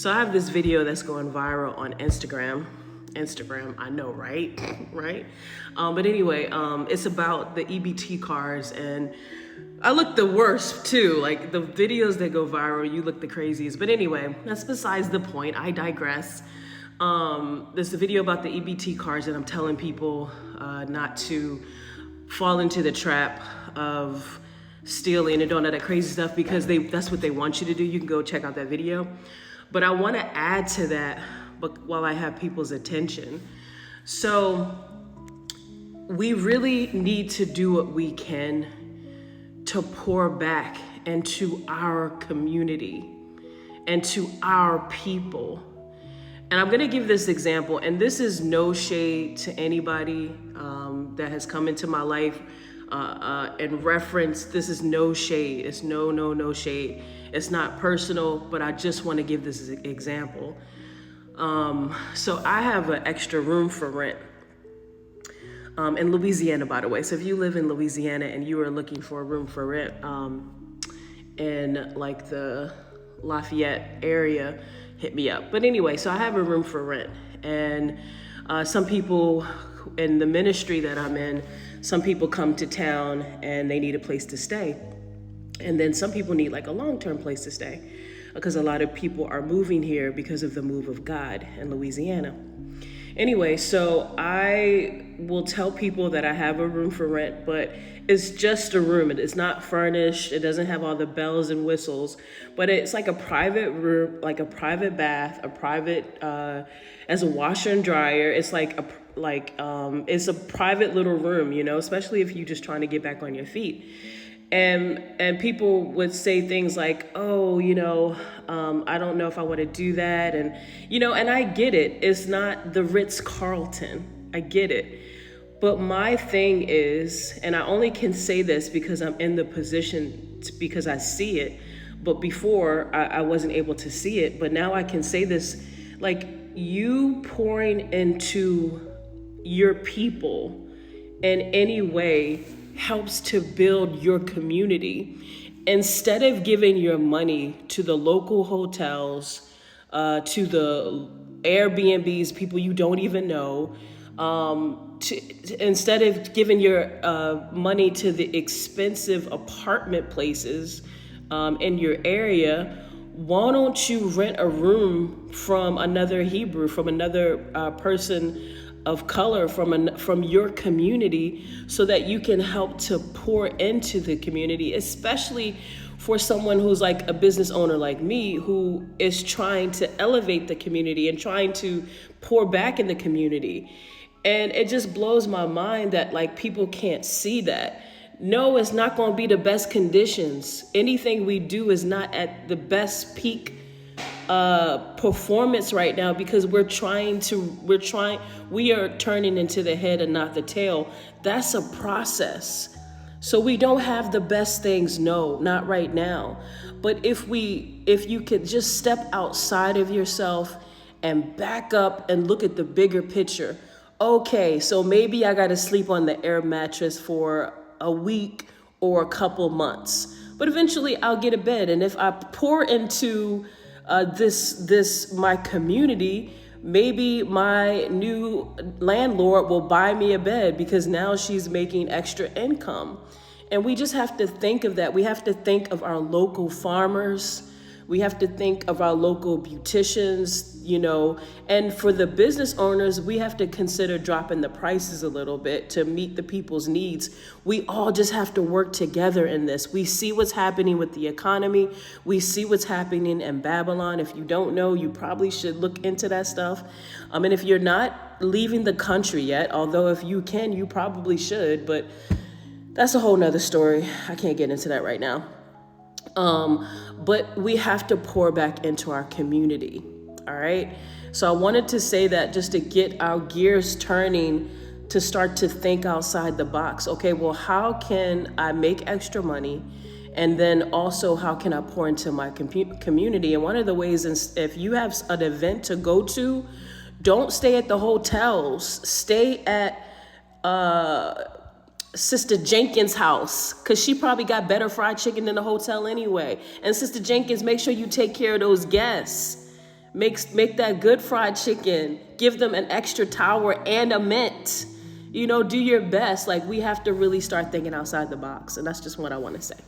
So I have this video that's going viral on Instagram. I know, right? Right? But anyway, it's about the EBT cards, and I look the worst too. Like the videos that go viral, you look the craziest. But anyway, that's besides the point. I digress. There's a video about the EBT cards, and I'm telling people not to fall into the trap of stealing and doing all that crazy stuff because that's what they want you to do. You can go check out that video. But I want to add to that, but while I have people's attention. So we really need to do what we can to pour back into our community and to our people. And I'm gonna give this example, and this is no shade to anybody that has come into my life and reference. This is no shade. It's no shade. It's not personal, but I just want to give this example. So I have an extra room for rent in Louisiana, by the way. So if you live in Louisiana and you are looking for a room for rent in like the Lafayette area, hit me up. But anyway, so I have a room for rent, and some people in the ministry that I'm in, some people come to town and they need a place to stay. And then some people need like a long-term place to stay because a lot of people are moving here because of the move of God in Louisiana. Anyway, so I will tell people that I have a room for rent, but it's just a room. It's not furnished. It doesn't have all the bells and whistles, but it's like a private room, like a private bath, a private, as a washer and dryer. It's it's a private little room, you know, especially if you're just trying to get back on your feet. And people would say things like, oh, you know, I don't know if I want to do that. And, you know, and I get it. It's not the Ritz-Carlton. I get it. But my thing is, and I only can say this because I'm in the position because I see it. But before I wasn't able to see it. But now I can say this, like you pouring into your people in any way helps to build your community. Instead of giving your money to the local hotels, to the Airbnbs, people you don't even know, instead of giving your money to the expensive apartment places in your area, why don't you rent a room from another Hebrew, from another person of color from your community, so that you can help to pour into the community, especially for someone who's like a business owner like me, who is trying to elevate the community and trying to pour back in the community. And it just blows my mind that like people can't see that. No, it's not going to be the best conditions. Anything we do is not at the best peak performance right now because we are turning into the head and not the tail. That's a process. So we don't have the best things. No, not right now. But if you could just step outside of yourself and back up and look at the bigger picture. Okay, so maybe I got to sleep on the air mattress for a week or a couple months, but eventually I'll get a bed. And if I pour into my community, maybe my new landlord will buy me a bed because now she's making extra income. And we just have to think of that. We have to think of our local farmers. We have to think of our local beauticians, you know, and for the business owners, we have to consider dropping the prices a little bit to meet the people's needs. We all just have to work together in this. We see what's happening with the economy. We see what's happening in Babylon. If you don't know, you probably should look into that stuff. And if you're not leaving the country yet, although if you can, you probably should, but that's a whole nother story. I can't get into that right now. But we have to pour back into our community. All right. So I wanted to say that just to get our gears turning, to start to think outside the box. Okay, well, how can I make extra money? And then also, how can I pour into my community? And one of the ways is if you have an event to go to, don't stay at the hotels. Stay at Sister Jenkins' house, because she probably got better fried chicken than the hotel anyway. And Sister Jenkins, make sure you take care of those guests. Make that good fried chicken. Give them an extra tower and a mint. You know, do your best. Like, we have to really start thinking outside the box. And that's just what I want to say.